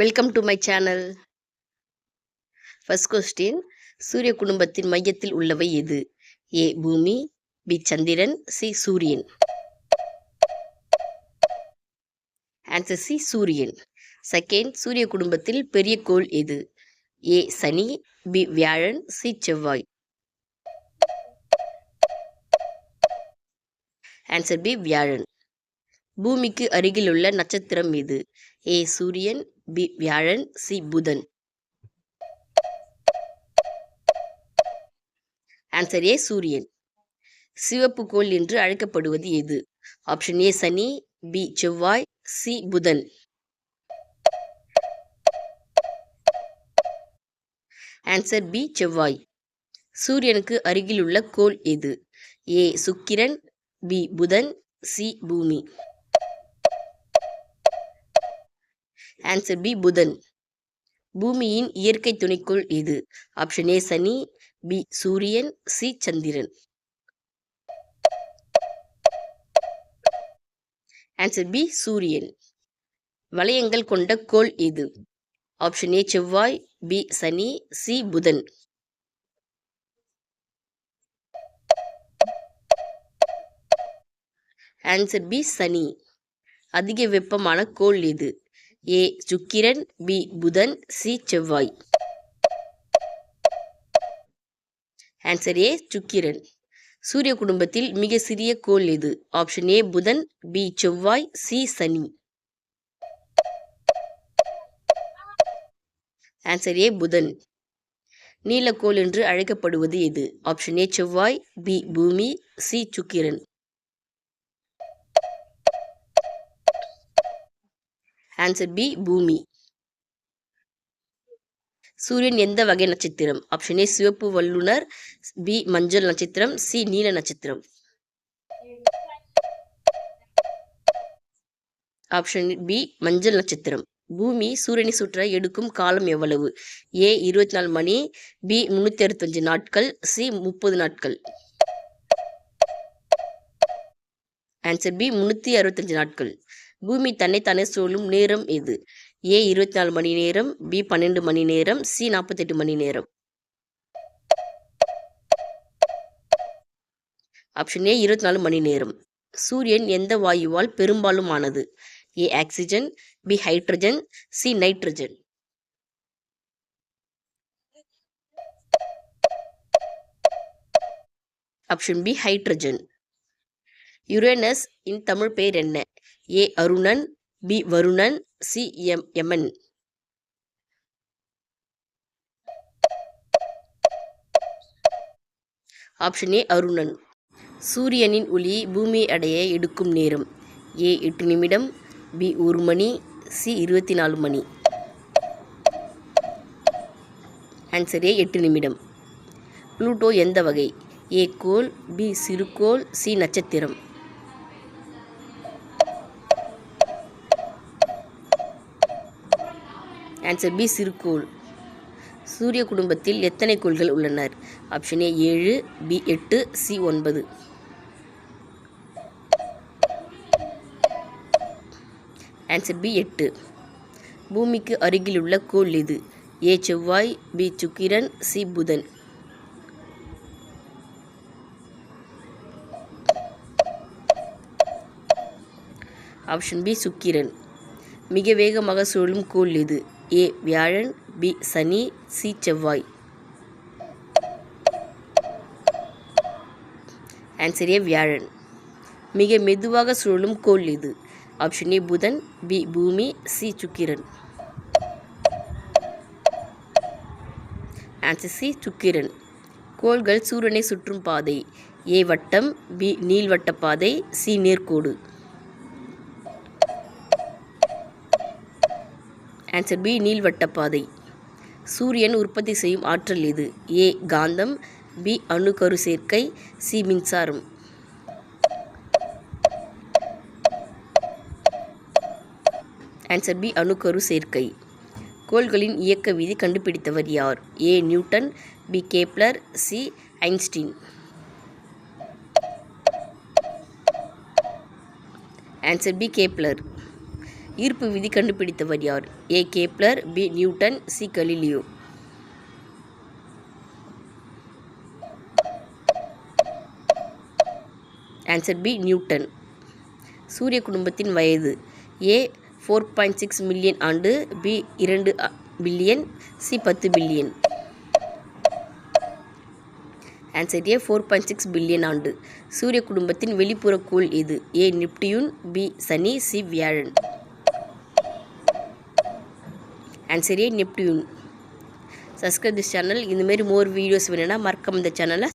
Welcome to my channel. First question, சூரிய குடும்பத்தின் மையத்தில் உள்ளவை எது? ஏ பூமி, பி சந்திரன், சி சூரியன். ஆன்சர் சி சூரியன். செகண்ட், சூரிய குடும்பத்தில் பெரிய கோள் எது? ஏ சனி, பி வியாழன், சி செவ்வாய். ஆன்சர் பி வியாழன். பூமிக்கு அருகில் உள்ள நட்சத்திரம் எது? ஏ சூரியன், பி வியாழன், சி புதன். ஆன்சர் ஏ சூரியன். சிவப்பு கோள் என்று அழைக்கப்படுவது எது? ஆப்ஷன் ஏ சனி, பி செவ்வாய், சி புதன். ஆன்சர் பி செவ்வாய். சூரியனுக்கு அருகில் உள்ள கோள் எது? ஏ சுக்கிரன், பி புதன், சி பூமி. ஆன்சர் பி புதன். பூமியின் இயற்கை துணைக்கோள் எது? ஆப்ஷன் ஏ சனி, பி சூரியன், சி சந்திரன். ஆன்சர் பி சூரியன். வளையங்கள் கொண்ட கோள் எது? ஆப்ஷன் ஏ செவ்வாய், பி சனி, சி புதன். ஆன்சர் பி சனி. அதிக வெப்பமான கோள் எது? ஏ சுக்கிரன், பி புதன், சி செவ்வாய். ஆன்சர் ஏ சுக்கிரன். சூரிய குடும்பத்தில் மிக சிறிய கோள் எது? ஆப்ஷன் ஏ புதன், பி செவ்வாய், சி சனி. ஆன்சர் ஏ புதன். நீலக்கோள் என்று அழைக்கப்படுவது எது? ஆப்ஷன் ஏ செவ்வாய், பி பூமி, சி சுக்கிரன். ஆன்சர் பி பூமி. சூரியன் எந்த வகை நட்சத்திரம்? ஆப்ஷன் ஏ சிவப்பு வல்லுனர், பி மஞ்சள் நட்சத்திரம், சி நீல நட்சத்திரம். ஆப்ஷன் பி மஞ்சள் நட்சத்திரம். பூமி சூரியனை சுற்ற எடுக்கும் காலம் எவ்வளவு? ஏ 24 மணி, பி 365 நாட்கள், சி 30 நாட்கள். ஆன்சர் பி 365 நாட்கள். பூமி தன்னைத்தானே சுழலும் நேரம் எது? ஏ 24 மணி நேரம், பி 12 மணி நேரம், சி 48 மணி நேரம். ஆப்ஷன் ஏ 24 மணி நேரம். சூரியன் எந்த வாயுவால் பெரும்பாலும் ஆனது? A oxygen, B hydrogen, C nitrogen. Option B hydrogen. Uranus இன் தமிழ் பெயர் என்ன? ஏ அருணன், பி வருணன், சி யமன். ஆப்ஷன் ஏ அருணன். சூரியனின் ஒளி பூமியை அடைய எடுக்கும் நேரம். ஏ 8 நிமிடம், பி 1 மணி, சி 24 மணி. ஆன்சர் ஏ 8 நிமிடம். புளூட்டோ எந்த வகை? ஏ கோள், பி சிறுகோள், சி நட்சத்திரம். ஆன்சர் பி சிறுகோள். சூரிய குடும்பத்தில் எத்தனை கோள்கள் உள்ளனர்? Option A 7, B 8, C 9. Answer B 8. பூமிக்கு அருகில் உள்ள கோள் எது? ஏ செவ்வாய், பி சுக்கிரன், சி புதன். ஆப்ஷன் பி சுக்கிரன். மிக வேகமாக சுழலும் கோள் எது? ஏ வியாழன், பி சனி, சி செவ்வாய். ஆன்சர் ஏ வியாழன். மிக மெதுவாக சுழலும் கோள் எது? ஆப்ஷன் ஏ புதன், பி பூமி, சி சுக்கிரன். ஆன்சர் சி சுக்கிரன். கோள்கள் சூரியனை சுற்றும் பாதை. ஏ வட்டம், பி நீள்வட்ட பாதை, சி நேர்கோடு. ஆன்சர் பி நீள்வட்ட பாதை. சூரியன் உற்பத்தி செய்யும் ஆற்றல் எது? ஏ காந்தம், பி அணுக்கரு சேர்க்கை, சி மின்சாரம். ஆன்சர் பி அணுக்கரு சேர்க்கை. கோள்களின் இயக்க விதி கண்டுபிடித்தவர் யார்? A Newton, B Kepler, C Einstein. Answer B Kepler. ஈர்ப்பு விதி கண்டுபிடித்தவர் யார்? A Kepler, B Newton, C Galileo. Answer B Newton. சூரிய குடும்பத்தின் வயது? ஏ 4.6 மில்லியன் ஆண்டு, B 2 billion, C 10 billion. Answer A 4.6 billion ஆண்டு. சூரிய குடும்பத்தின் வெளிப்புற கோள் எது? ஏ நெப்டியூன், பி சனி, சி வியாழன். Answer A Neptune. Subscribe this channel. இந்தமாரி மோர் வீடியோஸ் வேணும்னா மறக்காம இந்த சேனலை